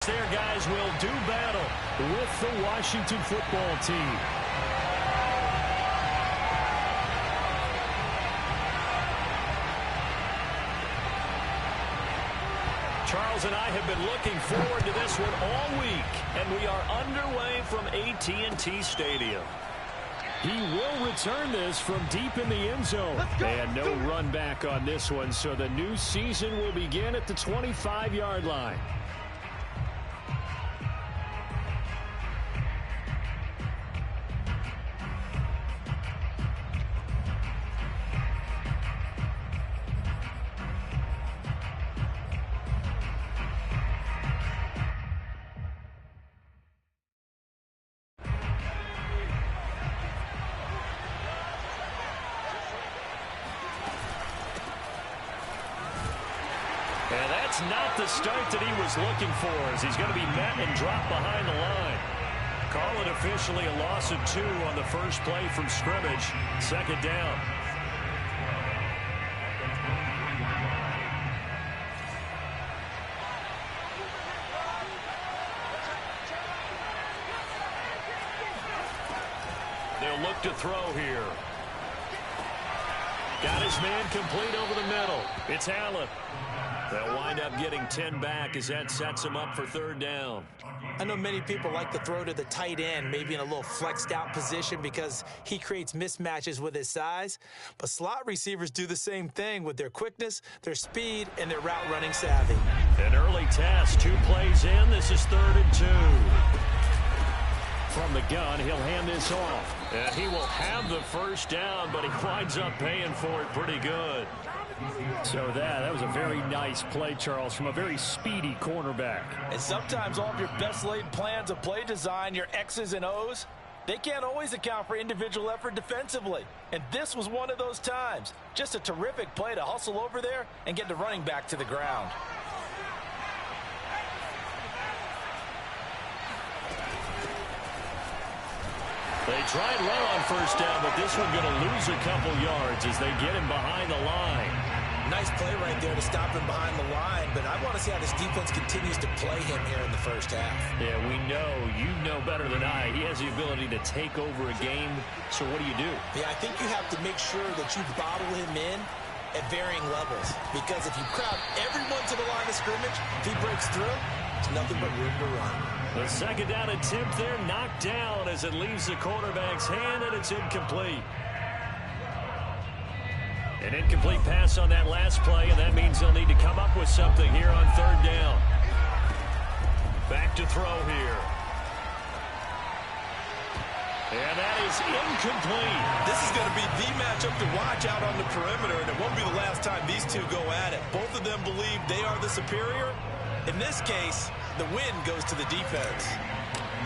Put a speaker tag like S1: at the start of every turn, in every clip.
S1: there, guys, will do battle with the Washington football team. Charles and I have been looking forward to this one all week, and we are underway from AT&T Stadium. He will return this from deep in the end zone. And no run back on this one, so the new season will begin at the 25-yard line. And that's not the start that he was looking for, as he's going to be met and dropped behind the line. Call it officially a loss of 2 on the first play from scrimmage. Second down. They'll look to throw here. Got his man complete over the middle. It's Allen. They'll wind up getting 10 back as that sets him up for third down.
S2: I know many people like to throw to the tight end, maybe in a little flexed out position because he creates mismatches with his size. But slot receivers do the same thing with their quickness, their speed, and their route running savvy.
S1: An early test, 2 plays in. This is 3rd and 2. From the gun, he'll hand this off. And he will have the first down, but he winds up paying for it pretty good. So that was a very nice play, Charles, from a very speedy cornerback.
S2: And sometimes all of your best laid plans of play design, your X's and O's, they can't always account for individual effort defensively. And this was one of those times. Just a terrific play to hustle over there and get the running back to the ground.
S1: They try and run on first down, but this one going to lose a couple yards as they get him behind the line.
S2: Nice play right there to stop him behind the line, but I want to see how this defense continues to play him here in the first half.
S1: Yeah, we know. You know better than I. He has the ability to take over a game, so what do you do?
S2: Yeah, I think you have to make sure that you bottle him in at varying levels, because if you crowd everyone to the line of scrimmage, if he breaks through, it's nothing but room to run.
S1: The second down attempt there knocked down as it leaves the quarterback's hand, and it's incomplete. An incomplete pass on that last play, and that means they'll need to come up with something here on third down. Back to throw here. And that is incomplete.
S2: This is going to be the matchup to watch out on the perimeter, and it won't be the last time these two go at it. Both of them believe they are the superior. In this case, the win goes to the defense.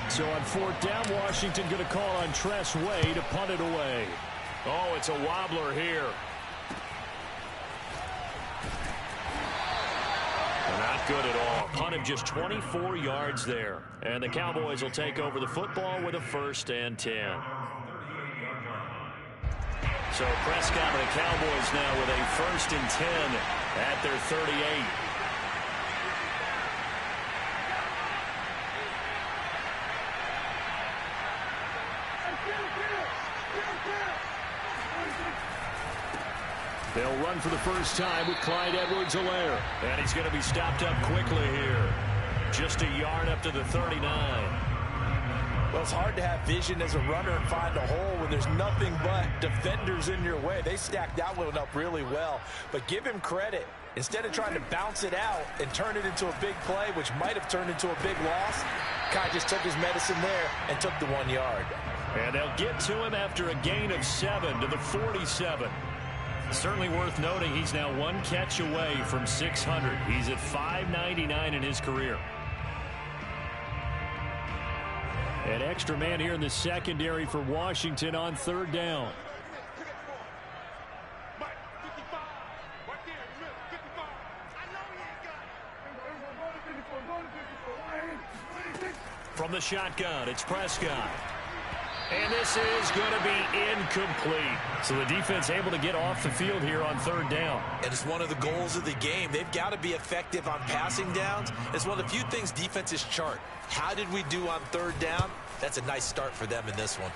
S1: So on fourth down, Washington going to call on Tress Way to punt it away. Oh, it's a wobbler here. Not good at all. Punt of just 24 yards there. And the Cowboys will take over the football with a 1st and 10. So Prescott and the Cowboys now with a 1st and 10 at their 38. They'll run for the first time with Clyde Edwards-Helaire. And he's going to be stopped up quickly here. Just a yard up to the 39.
S2: Well, it's hard to have vision as a runner and find a hole when there's nothing but defenders in your way. They stacked that one up really well. But give him credit. Instead of trying to bounce it out and turn it into a big play, which might have turned into a big loss, Kai just took his medicine there and took the 1 yard.
S1: And they'll get to him after a gain of 7 to the 47. Certainly worth noting he's now 1 catch away from 600. He's at 599 in his career. An extra man here in the secondary for Washington on third down. From the shotgun, it's Prescott. And this is going to be incomplete. So the defense able to get off the field here on third down.
S2: And it's one of the goals of the game. They've got to be effective on passing downs. It's one of the few things defenses chart. How did we do on third down? That's a nice start for them in this one.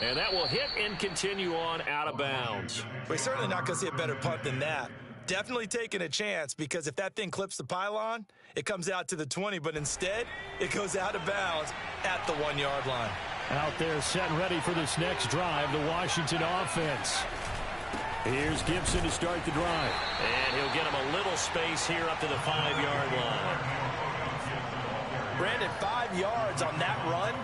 S1: And that will hit and continue on out of bounds.
S3: We're certainly not going to see a better punt than that. Definitely taking a chance, because if that thing clips the pylon, it comes out to the 20, but instead it goes out of bounds at the 1-yard line.
S1: Out there set and ready for this next drive, the Washington offense. Here's Gibson to start the drive. And he'll get him a little space here up to the 5-yard line.
S3: Brandon, 5 yards on that run.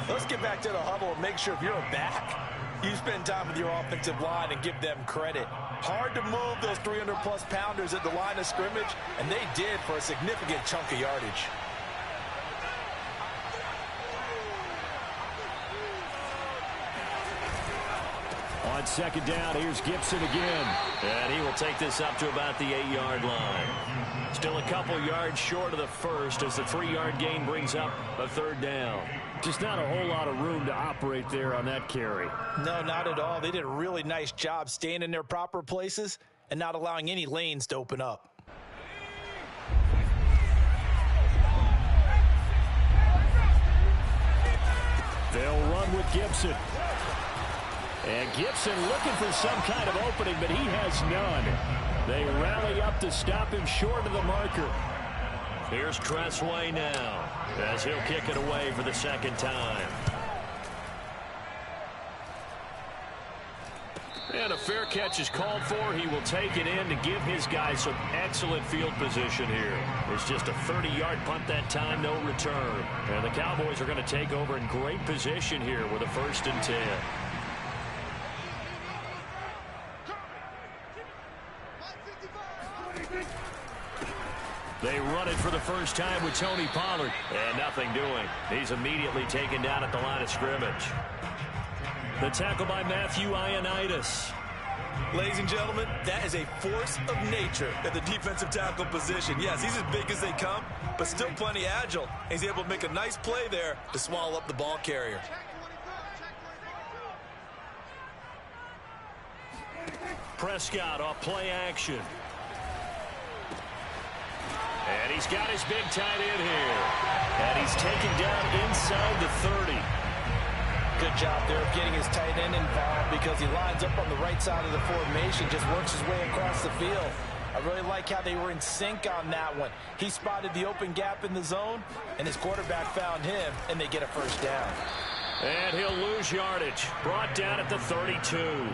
S3: Let's get back to the huddle and make sure if you're a back, you spend time with your offensive line and give them credit. Hard to move those 300-plus pounders at the line of scrimmage, and they did for a significant chunk of yardage.
S1: On second down, here's Gibson again. And he will take this up to about the 8-yard line. Still a couple yards short of the first as the 3-yard gain brings up a third down. Just not a whole lot of room to operate there on that carry.
S3: No, not at all. They did a really nice job staying in their proper places and not allowing any lanes to open up.
S1: They'll run with Gibson. And Gibson looking for some kind of opening, but he has none. They rally up to stop him short of the marker. Here's Tressway now as he'll kick it away for the second time. And a fair catch is called for. He will take it in to give his guys some excellent field position here. It's just a 30-yard punt that time, no return. And the Cowboys are going to take over in great position here with a 1st and 10. They run it for the first time with Tony Pollard. And nothing doing. He's immediately taken down at the line of scrimmage. The tackle by Matthew Ioannidis.
S3: Ladies and gentlemen, that is a force of nature at the defensive tackle position. Yes, he's as big as they come, but still plenty agile. He's able to make a nice play there to swallow up the ball carrier.
S1: Prescott off play action. And he's got his big tight end here. And he's taken down inside the 30.
S3: Good job there of getting his tight end involved, because he lines up on the right side of the formation, just works his way across the field. I really like how they were in sync on that one. He spotted the open gap in the zone, and his quarterback found him, and they get a first down.
S1: And he'll lose yardage. Brought down at the 32.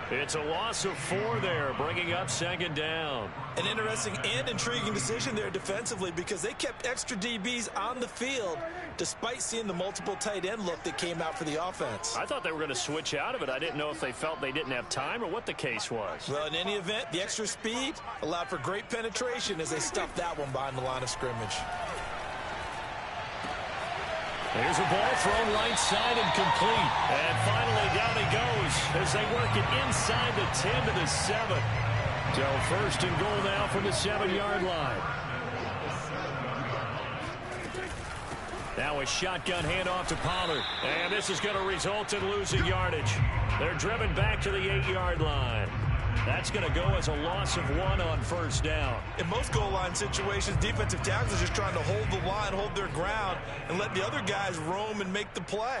S1: It's a loss of 4 there, bringing up second down.
S3: An interesting and intriguing decision there defensively, because they kept extra DBs on the field despite seeing the multiple tight end look that came out for the offense.
S1: I thought they were going to switch out of it. I didn't know if they felt they didn't have time or what the case was.
S3: Well, in any event, the extra speed allowed for great penetration as they stuffed that one behind the line of scrimmage.
S1: There's a ball thrown right side and complete. And finally down he goes as they work it inside the 10 to the 7. So 1st and goal now from the 7-yard line. Now a shotgun handoff to Pollard. And this is going to result in losing yardage. They're driven back to the 8-yard line. That's going to go as a loss of 1 on 1st down.
S3: In most goal line situations, defensive tackles are just trying to hold the line, hold their ground, and let the other guys roam and make the play.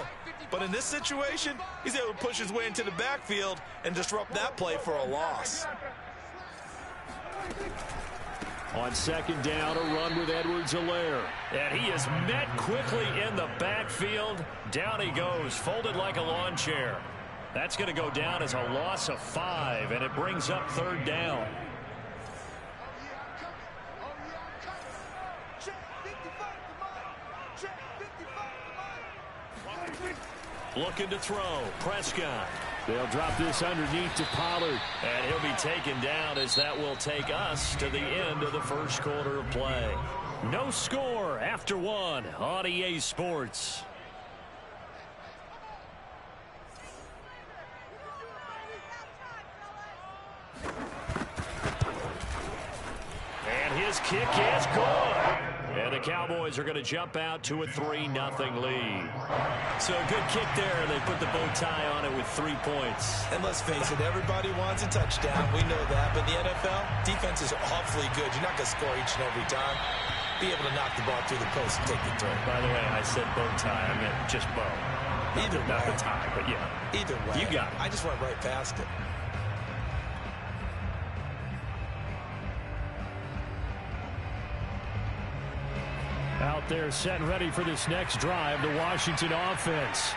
S3: But in this situation, he's able to push his way into the backfield and disrupt that play for a loss.
S1: On second down, a run with Edwards-Helaire. And he is met quickly in the backfield. Down he goes, folded like a lawn chair. That's going to go down as a loss of 5, and it brings up 3rd down. Looking to throw. Prescott. They'll drop this underneath to Pollard. And he'll be taken down as that will take us to the end of the first quarter of play. No score after 1 on EA Sports. His kick is good. And the Cowboys are going to jump out to a 3-0 lead.
S3: So a good kick there, and they put the bow tie on it with 3 points. And let's face it, everybody wants a touchdown. We know that. But in the NFL, defenses are awfully good. You're not going to score each and every time. Be able to knock the ball through the post and take the throw.
S1: By the way, I said bow tie. I meant just bow.
S3: Either way.
S1: Not the tie, but yeah.
S3: Either way.
S1: You got it.
S3: I just went right past it.
S1: Out there set and ready for this next drive, the Washington offense.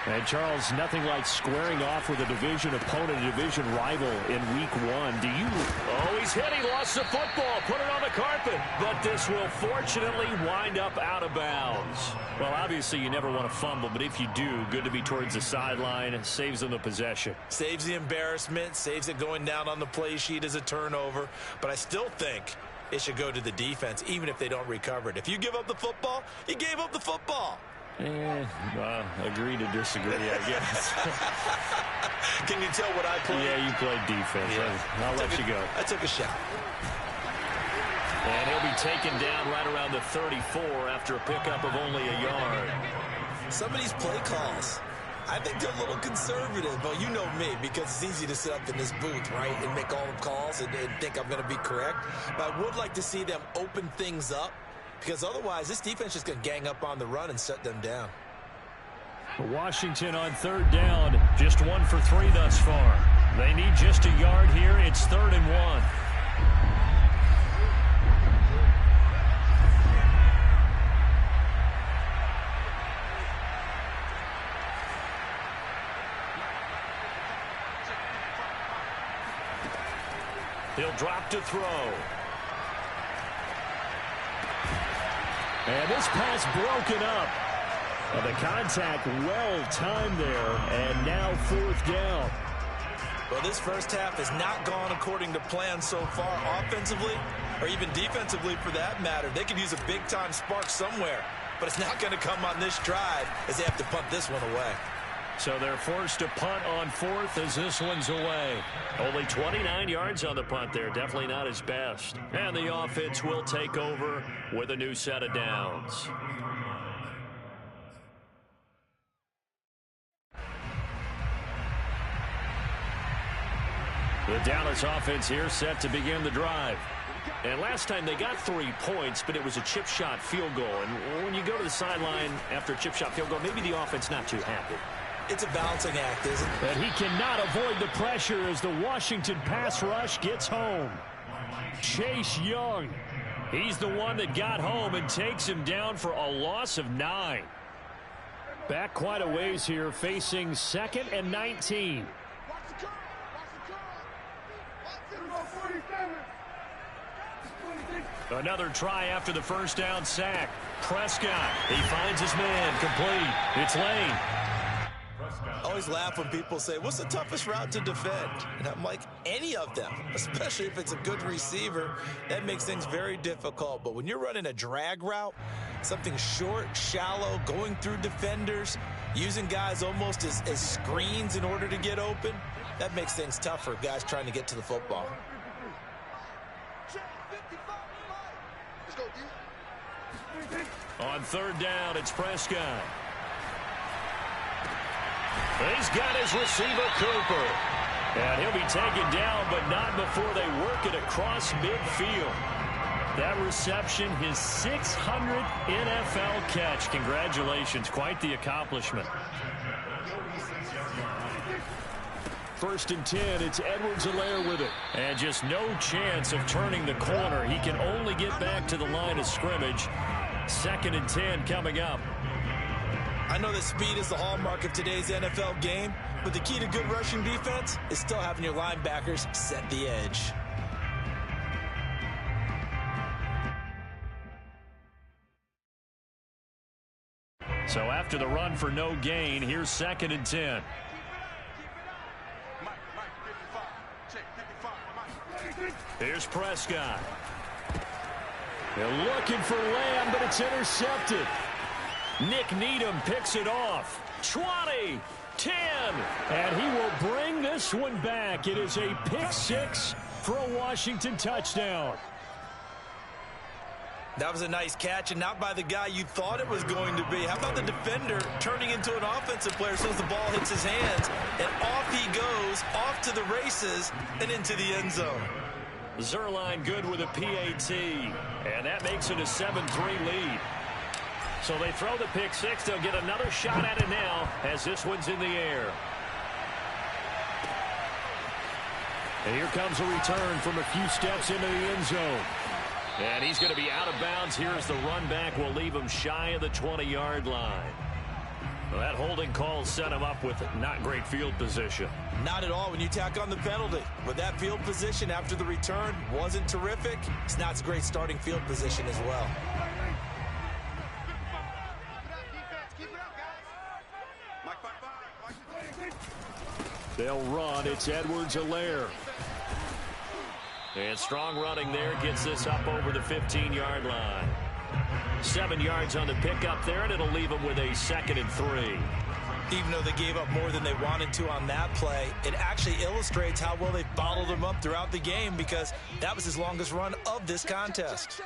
S1: And Charles, nothing like squaring off with a division opponent, a division rival in week 1. Do you... Oh, he's hit. He lost the football. Put it on the carpet. But this will fortunately wind up out of bounds. Well, obviously you never want to fumble, but if you do, good to be towards the sideline. It saves them the possession.
S3: Saves the embarrassment, saves it going down on the play sheet as a turnover. But I still think it should go to the defense, even if they don't recover it. If you give up the football, you gave up the football.
S1: Agree to disagree, I guess.
S3: Can you tell what I played?
S1: Yeah, you played defense. Yeah. I'll let you go.
S3: I took a shot.
S1: And he'll be taken down right around the 34 after a pickup of only a yard.
S3: Some of these play calls, I think they're a little conservative, but you know me, because it's easy to sit up in this booth, right, and make all the calls and think I'm going to be correct. But I would like to see them open things up, because otherwise this defense is going to gang up on the run and shut them down.
S1: Washington on 3rd down, just 1 for 3 thus far. They need just a yard here. It's 3rd and 1. He'll drop to throw. And this pass broken up. And the contact well timed there. And now 4th down.
S3: Well, this first half has not gone according to plan so far, offensively or even defensively for that matter. They could use a big-time spark somewhere, but it's not going to come on this drive as they have to punt this one away.
S1: So they're forced to punt on 4th as this one's away. Only 29 yards on the punt there. Definitely not his best. And the offense will take over with a new set of downs. The Dallas offense here set to begin the drive. And last time they got 3 points, but it was a chip shot field goal. And when you go to the sideline after a chip shot field goal, maybe the offense not too happy.
S3: It's a balancing act, isn't it?
S1: But he cannot avoid the pressure as the Washington pass rush gets home. Chase Young, he's the one that got home and takes him down for a loss of 9. Back quite a ways here, facing 2nd and 19. Another try after the first down sack. Prescott, he finds his man, complete. It's Lane.
S3: I always laugh when people say, what's the toughest route to defend? And I'm like, any of them, especially if it's a good receiver. That makes things very difficult. But when you're running a drag route, something short, shallow, going through defenders, using guys almost as screens in order to get open, that makes things tough for guys trying to get to the football.
S1: On 3rd down, it's Prescott. He's got his receiver, Cooper. And he'll be taken down, but not before they work it across midfield. That reception, his 600th NFL catch. Congratulations, quite the accomplishment. 1st and 10, it's Edwards-Helaire with it. And just no chance of turning the corner. He can only get back to the line of scrimmage. 2nd and 10 coming up.
S3: I know that speed is the hallmark of today's NFL game, but the key to good rushing defense is still having your linebackers set the edge.
S1: So after the run for no gain, here's 2nd and 10. Here's Prescott. They're looking for Lamb, but it's intercepted. Nick Needham picks it off. 20, 10, and he will bring this one back. It is a pick 6 for a Washington touchdown.
S3: That was a nice catch, and not by the guy you thought it was going to be. How about the defender turning into an offensive player as soon as the ball hits his hands, and off he goes, off to the races, and into the end zone.
S1: Zerline good with a PAT, and that makes it a 7-3 lead. So they throw the pick six. They'll get another shot at it now as this one's in the air. And here comes a return from a few steps into the end zone. And he's going to be out of bounds here as the run back will leave him shy of the 20-yard line. Well, that holding call set him up with not great field position.
S3: Not at all when you tack on the penalty. But that field position after the return wasn't terrific. It's not a great starting field position as well.
S1: They'll run. It's Edwards-Helaire. And strong running there gets this up over the 15-yard line. 7 yards on the pickup there, and it'll leave them with a 2nd and 3.
S3: Even though they gave up more than they wanted to on that play, it actually illustrates how well they bottled him up throughout the game because that was his longest run of this contest.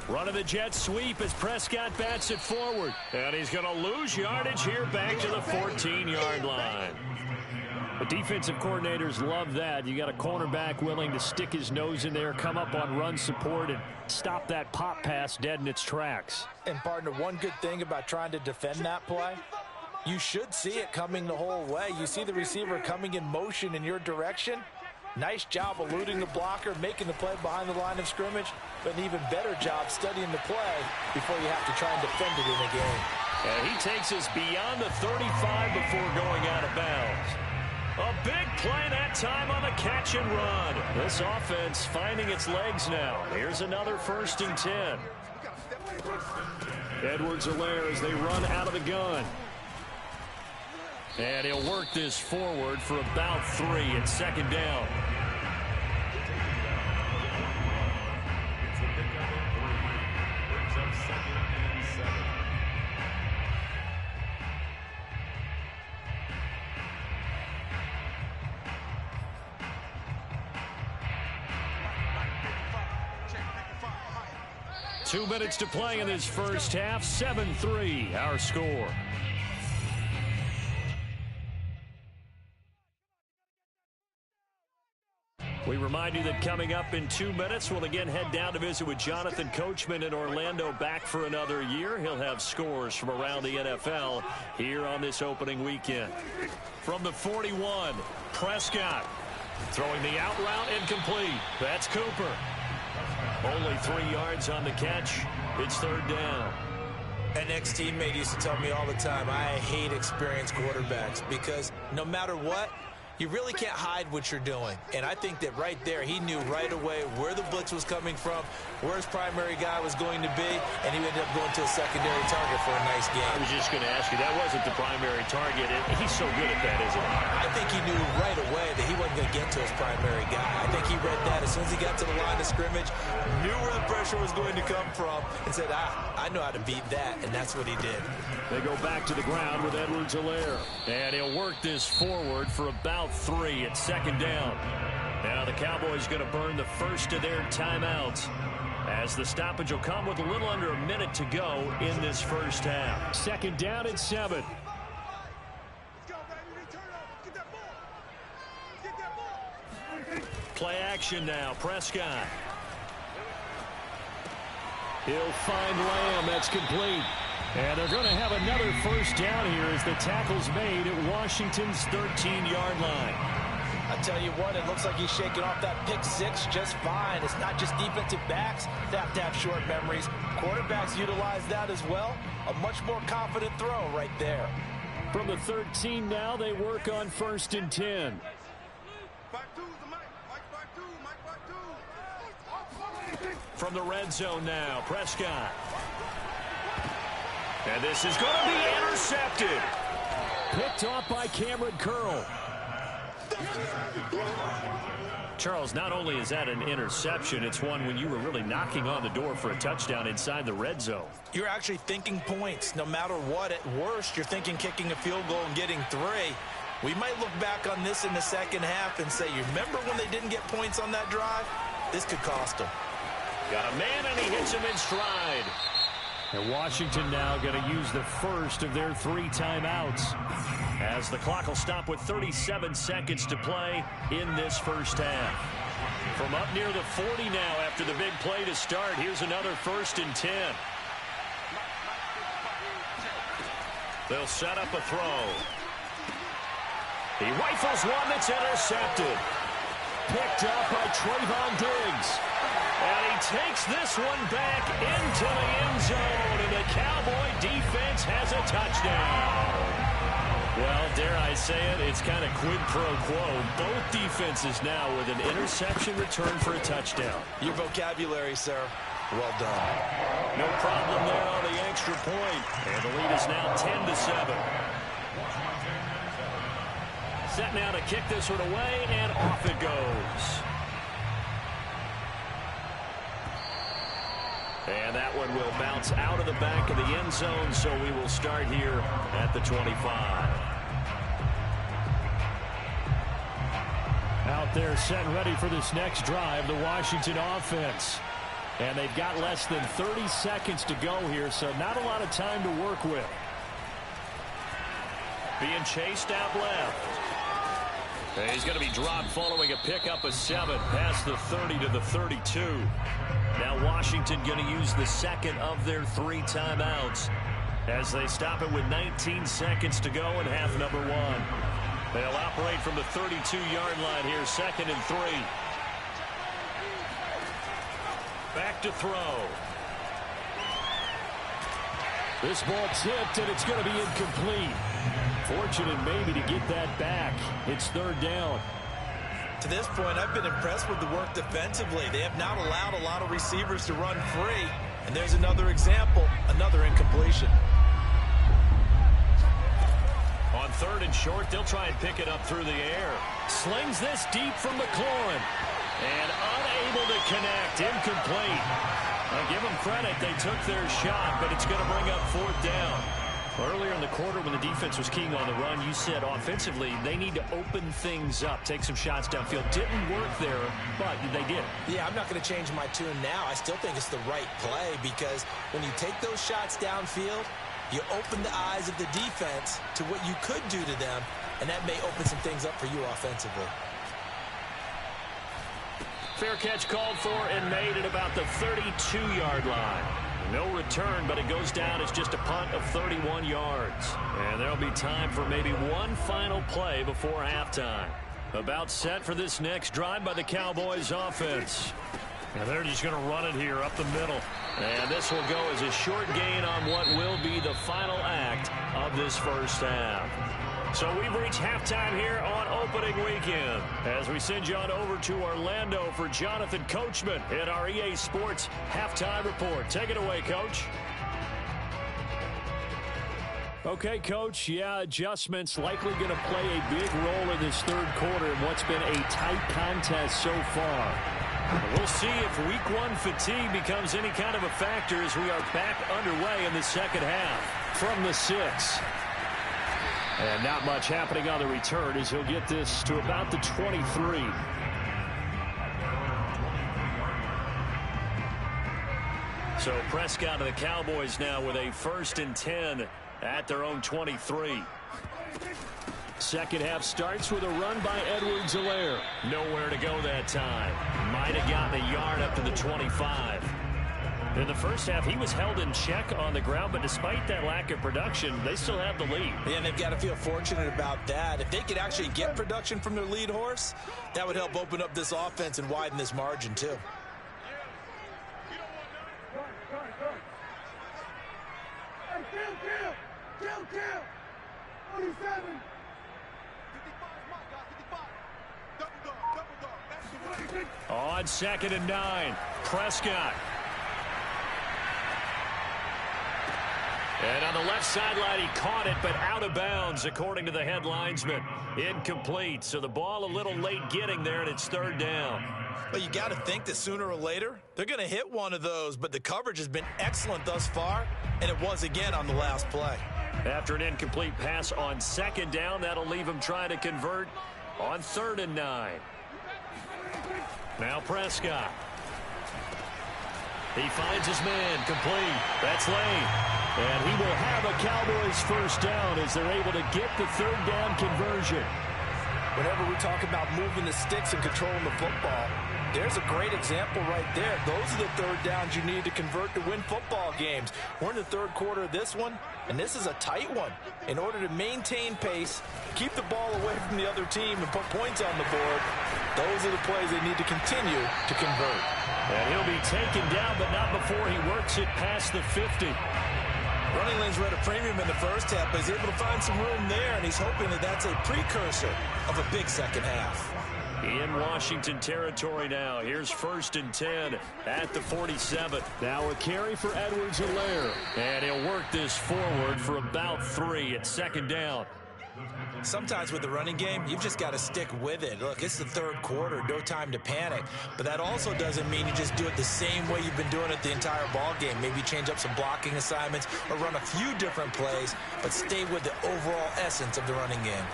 S1: Running the jet sweep as Prescott bats it forward. And he's going to lose yardage here back to the 14-yard line. The defensive coordinators love that. You got a cornerback willing to stick his nose in there, come up on run support, and stop that pop pass dead in its tracks.
S3: And, partner, one good thing about trying to defend that play, you should see it coming the whole way. You see the receiver coming in motion in your direction. Nice job eluding the blocker, making the play behind the line of scrimmage, but an even better job studying the play before you have to try and defend it in a game.
S1: And he takes us beyond the 35 before going out of bounds. A big play that time on the catch and run. This offense finding its legs now. Here's another 1st and 10. Edwards-Helaire as they run out of the gun. And he'll work this forward for about 3 at 2nd down. Two minutes to play in this first half. 7-3 our score. We remind you that coming up in 2 minutes, we'll again head down to visit with Jonathan Coachman in Orlando, back for another year. He'll have scores from around the NFL here on this opening weekend. From the 41, Prescott throwing the out route incomplete. That's Cooper. Only 3 yards on the catch. It's 3rd down.
S3: An ex-teammate used to tell me all the time, I hate experienced quarterbacks because no matter what, you really can't hide what you're doing. And I think that right there, he knew right away where the blitz was coming from, where his primary guy was going to be, and he ended up going to a secondary target for a nice game.
S1: I was just going to ask you, that wasn't the primary target. He's so good at that, isn't he?
S3: I think he knew right away that he wasn't going to get to his primary guy. I think he read that as soon as he got to the line of scrimmage, knew where the pressure was going to come from, and said, I know how to beat that, and that's what he did.
S1: They go back to the ground with Edwards-Helaire. And he'll work this forward for about 3 at 2nd down. Now the Cowboys going to burn the first of their timeouts as the stoppage will come with a little under a minute to go in this first half. 2nd down and 7. Play action now. Prescott. He'll find Lamb. That's complete. And they're going to have another first down here as the tackle's made at Washington's 13-yard line.
S3: I tell you what, it looks like he's shaking off that pick six just fine. It's not just defensive backs that have to have short memories. Quarterbacks utilize that as well. A much more confident throw right there.
S1: From the 13 now, they work on 1st and 10. From the red zone now, Prescott. And this is going to be intercepted. Picked off by Cameron Curl. Charles, not only is that an interception, it's one when you were really knocking on the door for a touchdown inside the red zone.
S3: You're actually thinking points. No matter what, at worst, you're thinking kicking a field goal and getting 3.
S2: We might look back on this in the second half and say, you remember when they didn't get points on that drive? This could cost them.
S1: Got a man, and he hits him in stride. And Washington now going to use the first of their 3 timeouts, as the clock will stop with 37 seconds to play in this first half. From up near the 40 now after the big play to start, here's another 1st and 10. They'll set up a throw. He rifles one that's intercepted. Picked up by Trayvon Diggs. And he takes this one back into the end zone, and the Cowboy defense has a touchdown. Well, dare I say it, it's kind of quid pro quo. Both defenses now with an interception return for a touchdown.
S2: Your vocabulary, sir. Well done.
S1: No problem there on the extra point. And the lead is now 10-7. Set now to kick this one away, and off it goes. And that one will bounce out of the back of the end zone, so we will start here at the 25. Out there set and ready for this next drive, the Washington offense. And they've got less than 30 seconds to go here, so not a lot of time to work with. Being chased out left. And he's going to be dropped following a pickup of 7 past the 30 to the 32. Now Washington going to use the second of their 3 timeouts as they stop it with 19 seconds to go in half number 1. They'll operate from the 32-yard line here, 2nd and 3. Back to throw. This ball tipped, and it's going to be incomplete. Fortunate maybe to get that back. It's 3rd down.
S2: To this point, I've been impressed with the work defensively. They have not allowed a lot of receivers to run free. And there's another example, another incompletion.
S1: On 3rd and short, they'll try and pick it up through the air. Slings this deep from McLaurin. And unable to connect. Incomplete. I'll give them credit. They took their shot, but it's going to bring up 4th down. Earlier in the quarter when the defense was keying on the run, you said offensively they need to open things up, take some shots downfield. Didn't work there, but they did.
S2: Yeah, I'm not going to change my tune now. I still think it's the right play because when you take those shots downfield, you open the eyes of the defense to what you could do to them, and that may open some things up for you offensively.
S1: Fair catch called for and made at about the 32-yard line. No return, but it goes down as just a punt of 31 yards. And there'll be time for maybe one final play before halftime. About set for this next drive by the Cowboys offense. And they're just going to run it here up the middle. And this will go as a short gain on what will be the final act of this first half. So we've reached halftime here on opening weekend as we send you on over to Orlando for Jonathan Coachman in our EA Sports Halftime Report. Take it away, Coach. Okay, Coach, yeah, adjustments likely going to play a big role in this 3rd quarter in what's been a tight contest so far. We'll see if week 1 fatigue becomes any kind of a factor as we are back underway in the second half from the 6. And not much happening on the return as he'll get this to about the 23. So Prescott and the Cowboys now with a 1st and 10 at their own 23. Second half starts with a run by Edwards-Helaire. Nowhere to go that time. Might have gotten a yard up to the 25. In the first half, he was held in check on the ground, but despite that lack of production, they still have the lead.
S2: Yeah, and they've got to feel fortunate about that. If they could actually get production from their lead horse, that would help open up this offense and widen this margin, too.
S4: Kill! 27!
S1: On 2nd and 9, Prescott. And on the left sideline, he caught it, but out of bounds, according to the head linesman. Incomplete, so the ball a little late getting there, and it's 3rd down.
S2: Well, you got to think that sooner or later, they're going to hit one of those, but the coverage has been excellent thus far, and it was again on the last play.
S1: After an incomplete pass on second down, that'll leave him trying to convert on 3rd and 9. Now Prescott. He finds his man, complete. That's Lane. And he will have a Cowboys first down as they're able to get the 3rd down conversion.
S3: Whenever we talk about moving the sticks and controlling the football, there's a great example right there. Those are the 3rd downs you need to convert to win football games. We're in the 3rd quarter of this one, and this is a tight one. In order to maintain pace, keep the ball away from the other team, and put points on the board, those are the plays they need to continue to convert.
S1: And he'll be taken down, but not before he works it past the 50.
S2: Running lanes were at a premium in the first half, but he's able to find some room there, and he's hoping that that's a precursor of a big second half.
S1: In Washington territory now. Here's 1st and 10 at the 47. Now a carry for Edwards-Helaire. And he'll work this forward for about 3 at 2nd down.
S2: Sometimes with the running game, you've just got to stick with it. Look, it's the 3rd quarter, no time to panic. But that also doesn't mean you just do it the same way you've been doing it the entire ball game. Maybe change up some blocking assignments or run a few different plays, but stay with the overall essence of the running game.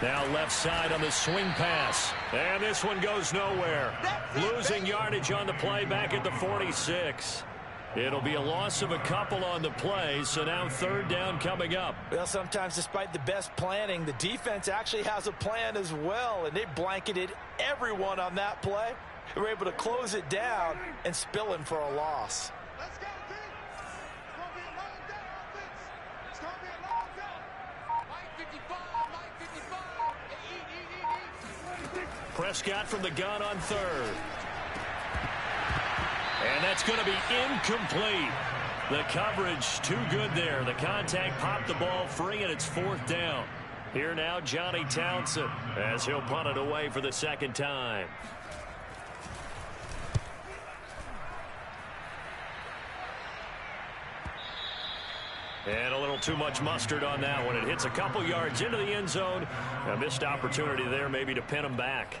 S1: Now left side on the swing pass. And this one goes nowhere. Losing yardage on the play back at the 46. It'll be a loss of a couple on the play, so now 3rd down coming up.
S3: Well, sometimes despite the best planning, the defense actually has a plan as well, and they blanketed everyone on that play. They were able to close it down and spill in for a loss.
S4: Let's go, team. It's going to be a long day, offense. It's going to be a long day. Mike 55, Mike 55. Eat.
S1: Prescott from the gun on 3rd. And that's going to be incomplete. The coverage too good there. The contact popped the ball free, and it's 4th down. Here now, Johnny Townsend, as he'll punt it away for the 2nd time. And a little too much mustard on that one. It hits a couple yards into the end zone. A missed opportunity there maybe to pin him back.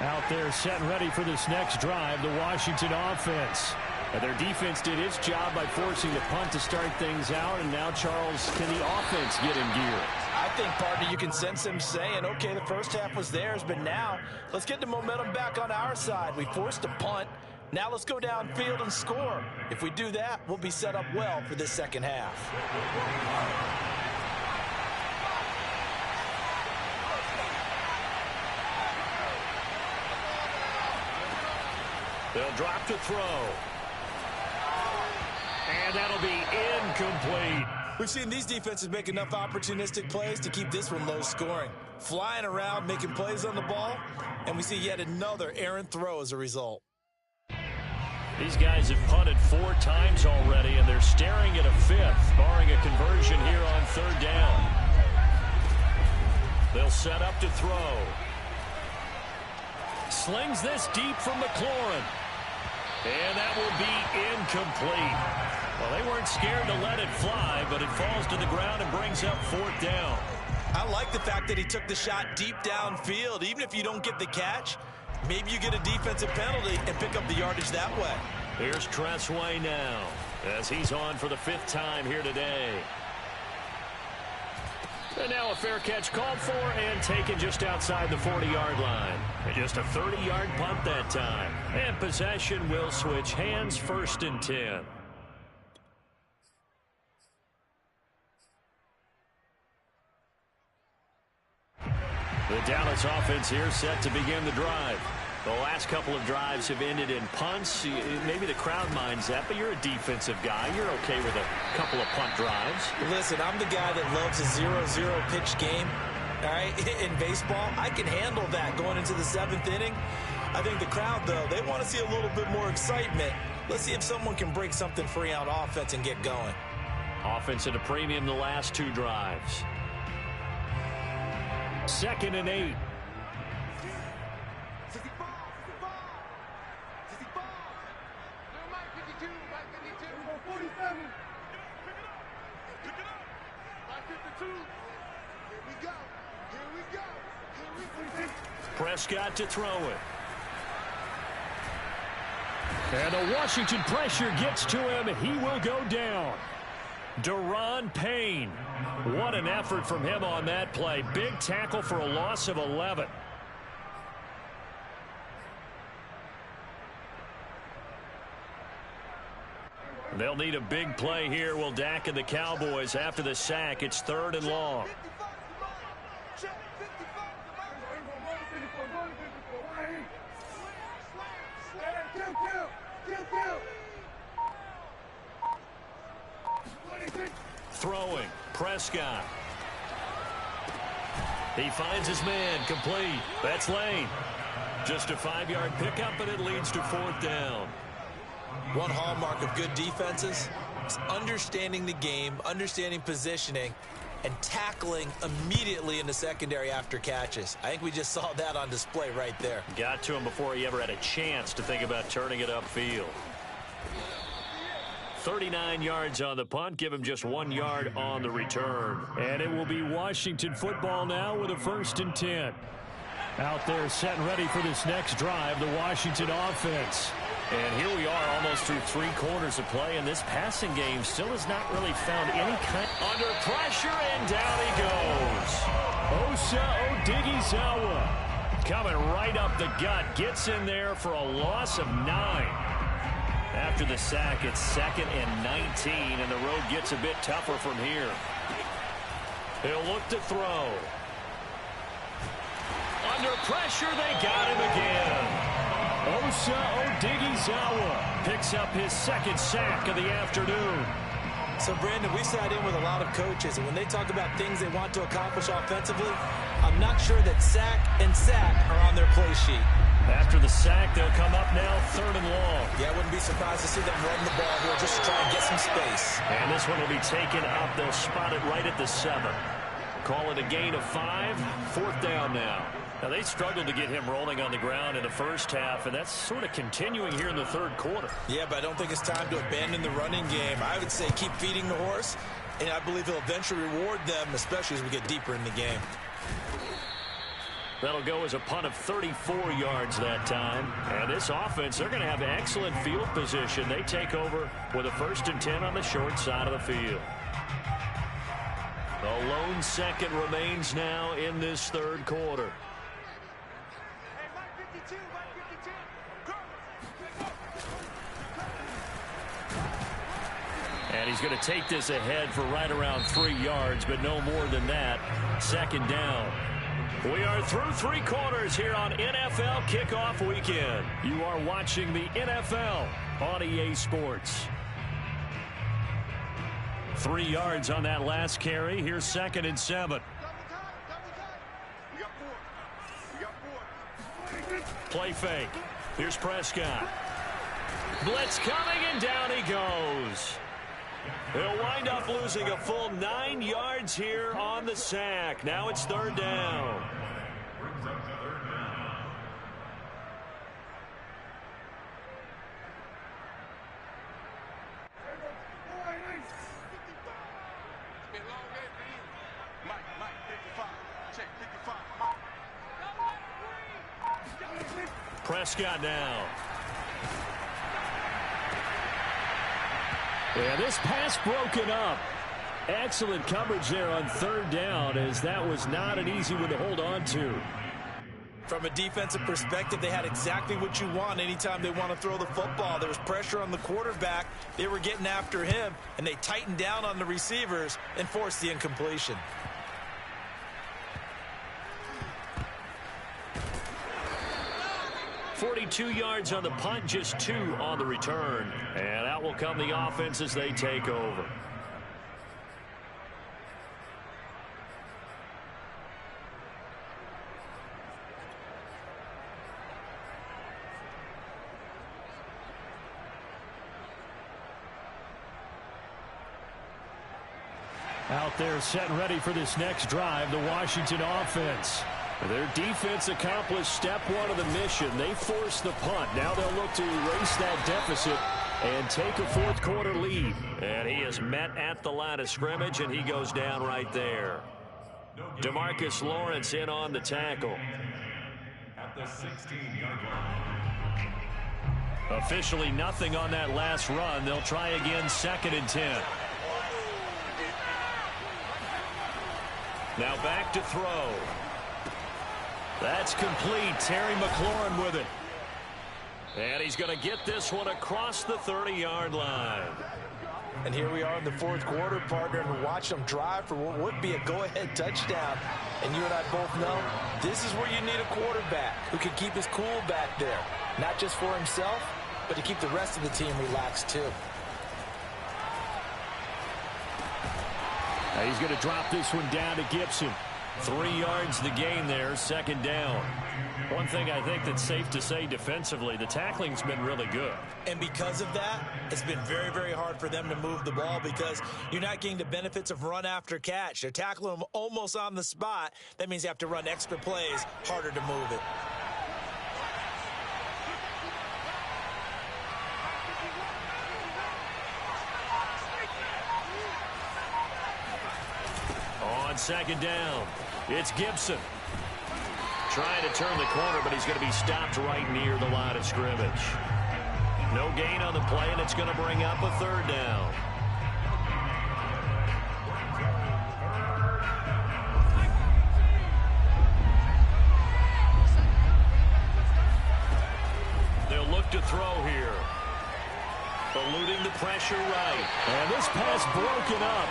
S1: Out there set and ready for this next drive, the Washington offense. Their defense did its job by forcing the punt to start things out, and now, Charles, can the offense get in gear?
S3: I think, partner, you can sense them saying, okay, the first half was theirs, but now let's get the momentum back on our side. We forced a punt. Now let's go downfield and score. If we do that, we'll be set up well for this 2nd half.
S1: They'll drop to throw. And that'll be incomplete.
S2: We've seen these defenses make enough opportunistic plays to keep this one low scoring. Flying around, making plays on the ball, and we see yet another errant throw as a result.
S1: These guys have punted 4 times already, and they're staring at a 5th, barring a conversion here on 3rd down. They'll set up to throw. Slings this deep from McLaurin. And that will be incomplete. Well, they weren't scared to let it fly, but it falls to the ground and brings up 4th down.
S2: I like the fact that he took the shot deep downfield. Even if you don't get the catch, maybe you get a defensive penalty and pick up the yardage that way.
S1: Here's Tressway now, as he's on for the 5th time here today. And now a fair catch called for and taken just outside the 40-yard line. And just a 30-yard punt that time. And possession will switch hands, 1st and 10. The Dallas offense here set to begin the drive. The last couple of drives have ended in punts. Maybe the crowd minds that, but you're a defensive guy. You're okay with a couple of punt drives.
S2: Listen, I'm the guy that loves a 0-0 pitch game. All right, in baseball, I can handle that going into the 7th inning. I think the crowd, though, they want to see a little bit more excitement. Let's see if someone can break something free on offense and get going.
S1: Offense at a premium the last 2 drives. 2nd and 8. Prescott to throw it. And the Washington pressure gets to him. He will go down. Deron Payne. What an effort from him on that play. Big tackle for a loss of 11. They'll need a big play here. Will Dak and the Cowboys after the sack. It's 3rd and long. Throwing. Prescott. He finds his man. Complete. That's Lane. Just a 5-yard pickup, and it leads to 4th down.
S2: One hallmark of good defenses is understanding the game, understanding positioning, and tackling immediately in the secondary after catches. I think we just saw that on display right there.
S1: Got to him before he ever had a chance to think about turning it upfield. 39 yards on the punt. Give him just 1 yard on the return. And it will be Washington football now with a 1st and 10. Out there set and ready for this next drive, the Washington offense. And here we are almost through 3 quarters of play, and this passing game still has not really found any kind. Under pressure, and down he goes. Osa Odighizuwa coming right up the gut. Gets in there for a loss of 9. After the sack, it's 2nd and 19, and the road gets a bit tougher from here. He'll look to throw. Under pressure, they got him again. Osa Odighizuwa picks up his 2nd sack of the afternoon.
S2: So, Brandon, we sat in with a lot of coaches, and when they talk about things they want to accomplish offensively, I'm not sure that sack and sack are on their play sheet.
S1: After the sack, they'll come up now 3rd and long.
S2: Yeah, I wouldn't be surprised to see them run the ball here just to try and get some space.
S1: And this one will be taken up. They'll spot it right at the 7. Call it a gain of 5. 4th down now. Now, they struggled to get him rolling on the ground in the first half, and that's sort of continuing here in the 3rd quarter.
S2: Yeah, but I don't think it's time to abandon the running game. I would say keep feeding the horse, and I believe he'll eventually reward them, especially as we get deeper in the game.
S1: That'll go as a punt of 34 yards that time. And this offense, they're going to have excellent field position. They take over with a 1st and 10 on the short side of the field. The lone second remains now in this 3rd quarter. And he's going to take this ahead for right around 3 yards, but no more than that. 2nd down. We are through 3 quarters here on NFL Kickoff Weekend. You are watching the NFL on EA Sports. 3 yards on that last carry. Here's 2nd and 7. Play fake. Here's Prescott. Blitz coming, and down he goes. He'll wind up losing a full 9 yards here on the sack. Now it's 3rd down. Prescott now. And this pass broken up. Excellent coverage there on 3rd down, as that was not an easy one to hold on to.
S2: From a defensive perspective, they had exactly what you want anytime they want to throw the football. There was pressure on the quarterback. They were getting after him, and they tightened down on the receivers and forced the incompletion.
S1: .42 yards on the punt, just 2 on the return. And out will come the offense as they take over. Out there set and ready for this next drive, the Washington offense. Their defense accomplished step 1 of the mission. They forced the punt. Now they'll look to erase that deficit and take a 4th quarter lead. And he is met at the line of scrimmage, and he goes down right there. DeMarcus Lawrence in on the tackle.
S5: At the 16-yard line.
S1: Officially nothing on that last run. They'll try again, 2nd and 10. Now back to throw. That's complete. Terry McLaurin with it. And he's going to get this one across the 30-yard line.
S3: And here we are in the 4th quarter, partner, and watch them drive for what would be a go-ahead touchdown. And you and I both know this is where you need a quarterback who can keep his cool back there. Not just for himself, but to keep the rest of the team relaxed too.
S1: Now he's going to drop this one down to Gibson. 3 yards the gain there, 2nd down. One thing I think that's safe to say defensively, the tackling's been really good.
S3: And because of that, it's been very, very hard for them to move the ball because you're not getting the benefits of run after catch. They're tackling them almost on the spot. That means you have to run extra plays, harder to move it.
S1: On 2nd down, it's Gibson. Trying to turn the corner, but he's going to be stopped right near the line of scrimmage. No gain on the play, and it's going to bring up a 3rd down. They'll look to throw here. Eluding the pressure right. And this pass broken up.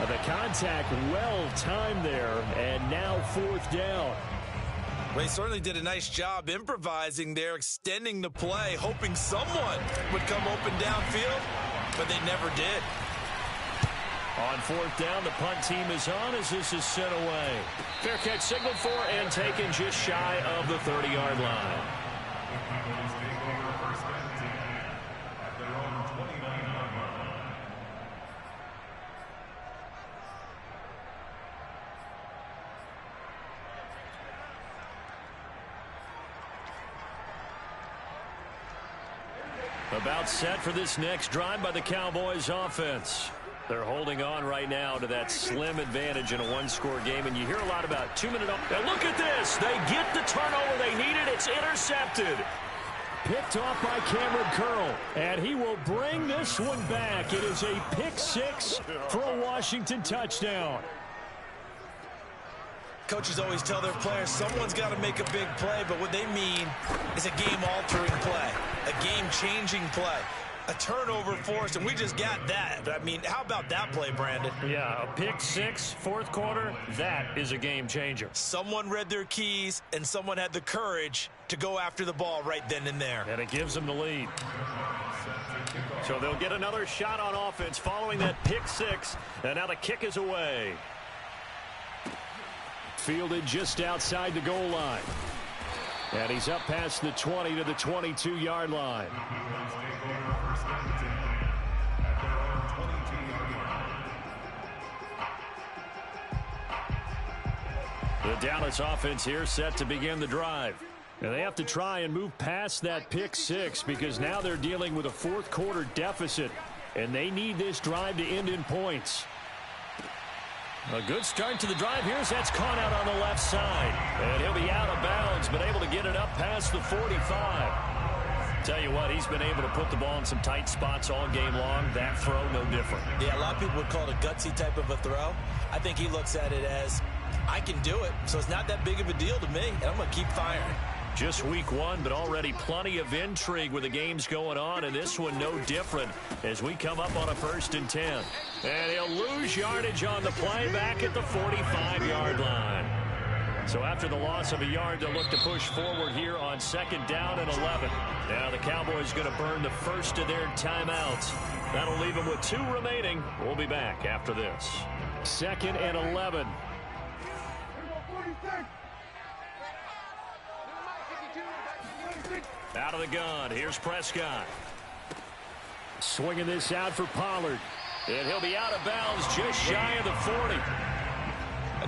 S1: The contact well timed there, and now 4th down.
S3: Well, he certainly did a nice job improvising there, extending the play, hoping someone would come open downfield, but they never did.
S1: On 4th down, the punt team is on as this is sent away. Fair catch signaled for and taken just shy of the 30-yard line. About set for this next drive by the Cowboys offense. They're holding on right now to that slim advantage in a 1-score game, and you hear a lot about 2-minute up. Now look at this. They get the turnover they needed. It's intercepted. Picked off by Cameron Curl, and he will bring this one back. It is a pick 6 for a Washington touchdown.
S3: Coaches always tell their players someone's got to make a big play, but what they mean is a game-altering play, a game-changing play, a turnover force, and we just got that. I mean, how about that play, Brandon?
S1: Yeah, a pick 6, 4th quarter, that is a game-changer.
S3: Someone read their keys, and someone had the courage to go after the ball right then and there.
S1: And it gives them the lead. So they'll get another shot on offense following that pick 6, and now the kick is away. Fielded just outside the goal line. And he's up past the 20 to the 22-yard line. The Dallas offense here set to begin the drive. And they have to try and move past that pick 6 because now they're dealing with a 4th quarter deficit. And they need this drive to end in points. A good start to the drive. Here's that's caught out on the left side. And he'll be out of bounds, but able to get it up past the 45. Tell you what, he's been able to put the ball in some tight spots all game long. That throw, no different.
S3: Yeah, a lot of people would call it a gutsy type of a throw. I think he looks at it as, I can do it, so it's not that big of a deal to me, and I'm going to keep firing.
S1: Just week 1, but already plenty of intrigue with the games going on, and this one no different as we come up on a 1st and 10. And he'll lose yardage on the play back at the 45-yard line. So after the loss of a yard, they'll look to push forward here on 2nd down and 11. Now the Cowboys going to burn the first of their timeouts. That'll leave them with 2 remaining. We'll be back after this. 2nd and 11. Out of the gun. Here's Prescott. Swinging this out for Pollard. And he'll be out of bounds just shy of the 40.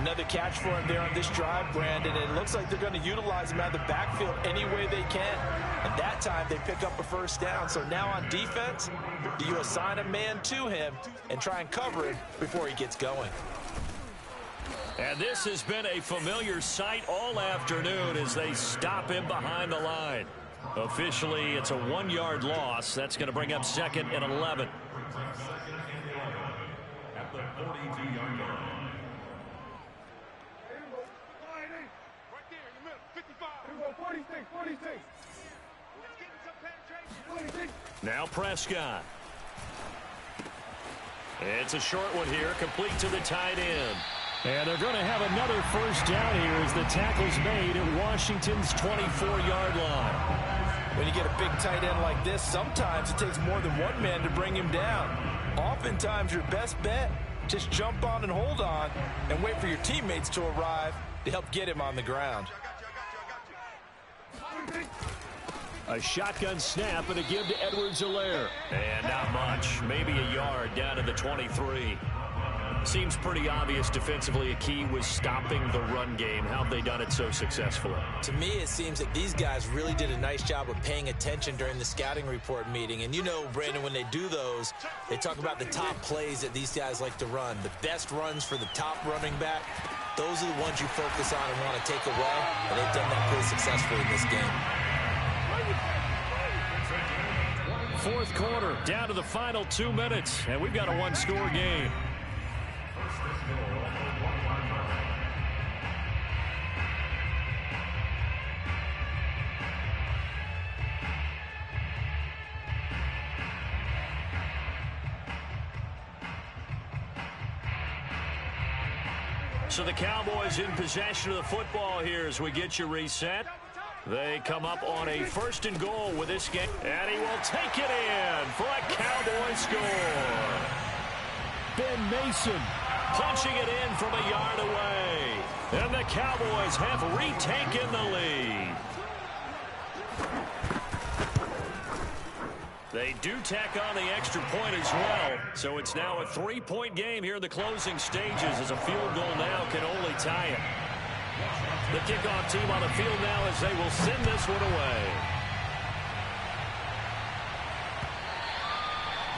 S3: Another catch for him there on this drive, Brandon. And it looks like they're going to utilize him out of the backfield any way they can. And that time they pick up a 1st down. So now on defense, do you assign a man to him and try and cover him before he gets going?
S1: And this has been a familiar sight all afternoon as they stop him behind the line. Officially, it's a 1-yard loss. That's going to bring up 2nd and 11.
S5: At the 42-yard line.
S4: Right there in the middle. 55. Here we go. 46. 46. Let's get some penetration. 46.
S1: Now Prescott. It's a short one here, complete to the tight end. And they're going to have another first down here as the tackle's made at Washington's 24-yard line.
S3: When you get a big tight end like this, sometimes it takes more than one man to bring him down. Oftentimes, your best bet, just jump on and hold on and wait for your teammates to arrive to help get him on the ground.
S1: A shotgun snap and a give to Edwards-Helaire. And not much, maybe a yard down to the 23. Seems pretty obvious defensively a key was stopping the run game. How have they done it so successfully?
S3: To me, it seems that these guys really did a nice job of paying attention during the scouting report meeting. And you know, Brandon, when they do those, they talk about the top plays that these guys like to run. The best runs for the top running back, those are the ones you focus on and want to take away. And they've done that pretty successfully in this game.
S1: Fourth quarter, down to the final 2 minutes, and we've got a one-score game. So the Cowboys in possession of the football here as we get you reset. They come up on a 1st and goal with this game, and he will take it in for a Cowboy score. Ben Mason punching it in from a yard away, and the Cowboys have retaken the lead. They do tack on the extra point as well, so it's now a 3-point game here in the closing stages as a field goal now can only tie it. The kickoff team on the field now as they will send this one away.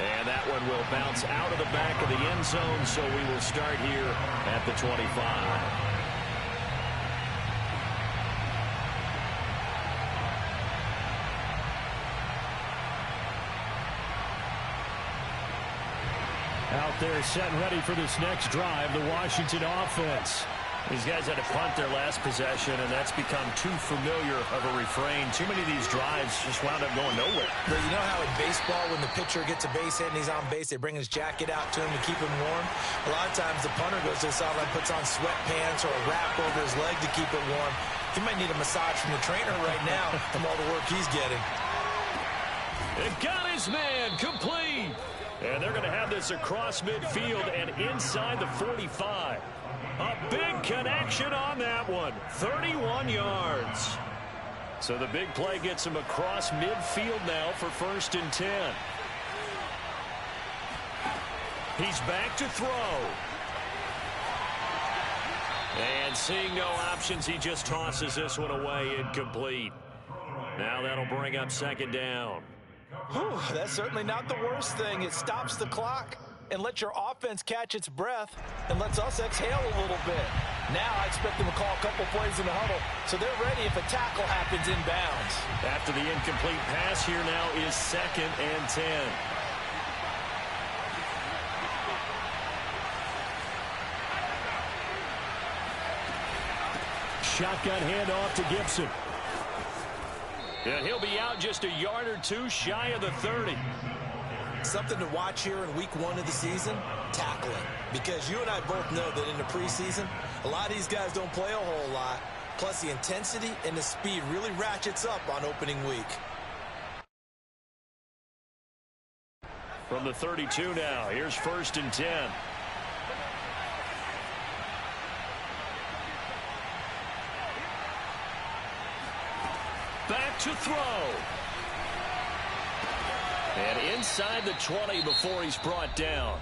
S1: And that one will bounce out of the back of the end zone, so we will start here at the 25. Out there set and ready for this next drive, the Washington offense. These guys had to punt their last possession, and that's become too familiar of a refrain. Too many of these drives just wound up going nowhere.
S3: But you know how in baseball, when the pitcher gets a base hit and he's on base, they bring his jacket out to him to keep him warm? A lot of times the punter goes to the sideline, puts on sweatpants or a wrap over his leg to keep it warm. He might need a massage from the trainer right now from all the work he's getting.
S1: It got his man complete. And they're going to have this across midfield and inside the 45. A big connection on that one. 31 yards. So the big play gets him across midfield now for 1st and 10. He's back to throw. And seeing no options, he just tosses this one away incomplete. Now that'll bring up 2nd down.
S3: Whew, that's certainly not the worst thing. It stops the clock and lets your offense catch its breath and lets us exhale a little bit. Now I expect them to call a couple plays in the huddle, so they're ready if a tackle happens inbounds.
S1: After the incomplete pass, here now is 2nd and 10. Shotgun handoff to Gibson. And he'll be out just a yard or two shy of the 30.
S3: Something to watch here in week 1 of the season, tackling. Because you and I both know that in the preseason, a lot of these guys don't play a whole lot. Plus the intensity and the speed really ratchets up on opening week.
S1: From the 32 now, here's 1st and 10. Back to throw. And inside the 20 before he's brought down.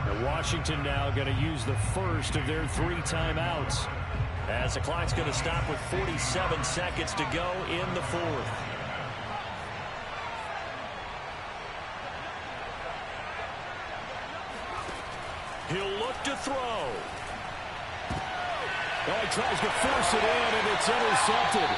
S1: And Washington now going to use the first of their 3 timeouts. As the clock's going to stop with 47 seconds to go in the 4th. He'll look to throw. Oh, he tries to force it in, and it's intercepted.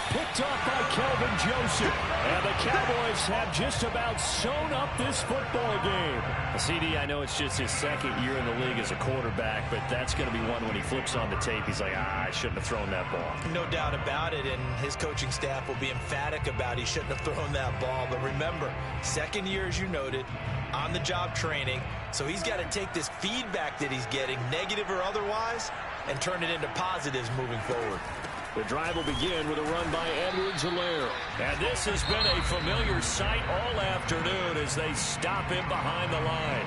S1: Picked Picked off by Kelvin Joseph. And the Cowboys have just about sewn up this football game. CD, I know it's just his second year in the league as a quarterback, but that's going to be one when he flips on the tape. He's like, I shouldn't have thrown that ball.
S3: No doubt about it, and his coaching staff will be emphatic about he shouldn't have thrown that ball. But remember, second year, as you noted, on-the-job training, so he's got to take this feedback that he's getting, negative or otherwise, and turn it into positives moving forward.
S1: The drive will begin with a run by Edwards-Helaire. And this has been a familiar sight all afternoon as they stop him behind the line.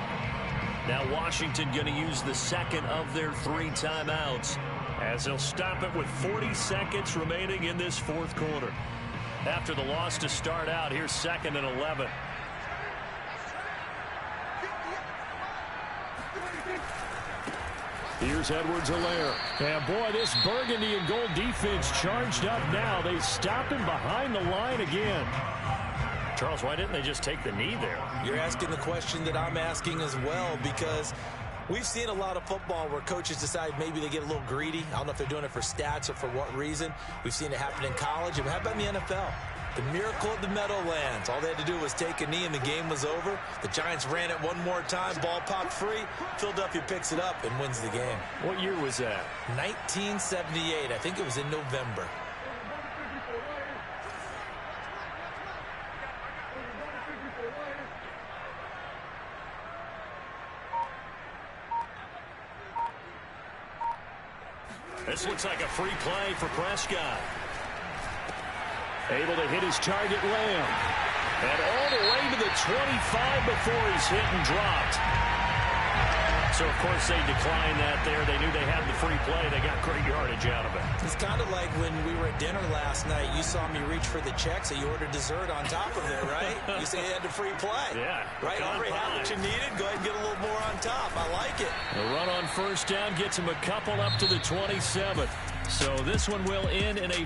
S1: Now Washington going to use the second of their 3 timeouts as they'll stop it with 40 seconds remaining in this fourth quarter. After the loss to start out, here's 2nd and 11. Here's Edwards-Helaire. And boy, this burgundy and gold defense charged up now. They stop him behind the line again. Charles, why didn't they just take the knee there?
S3: You're asking the question that I'm asking as well, because we've seen a lot of football where coaches decide maybe they get a little greedy. I don't know if they're doing it for stats or for what reason. We've seen it happen in college. And how about in the NFL? The miracle of the Meadowlands. All they had to do was take a knee and the game was over. The Giants ran it one more time. Ball popped free. Philadelphia picks it up and wins the game.
S1: What year was that?
S3: 1978. I think it was in November.
S1: This looks like a free play for Prescott. Able to hit his target, Lamb. And all the way to the 25 before he's hit and dropped. So, of course, they declined that there. They knew they had the free play. They got great yardage out of it.
S3: It's kind of like when we were at dinner last night. You saw me reach for the check, so you ordered dessert on top of it, right? You say you had the free play.
S1: Yeah.
S3: Right? Already had what you needed. Go ahead and get a little more on top. I like it.
S1: The run on first down gets him a couple up to the 27th. So this one will end in a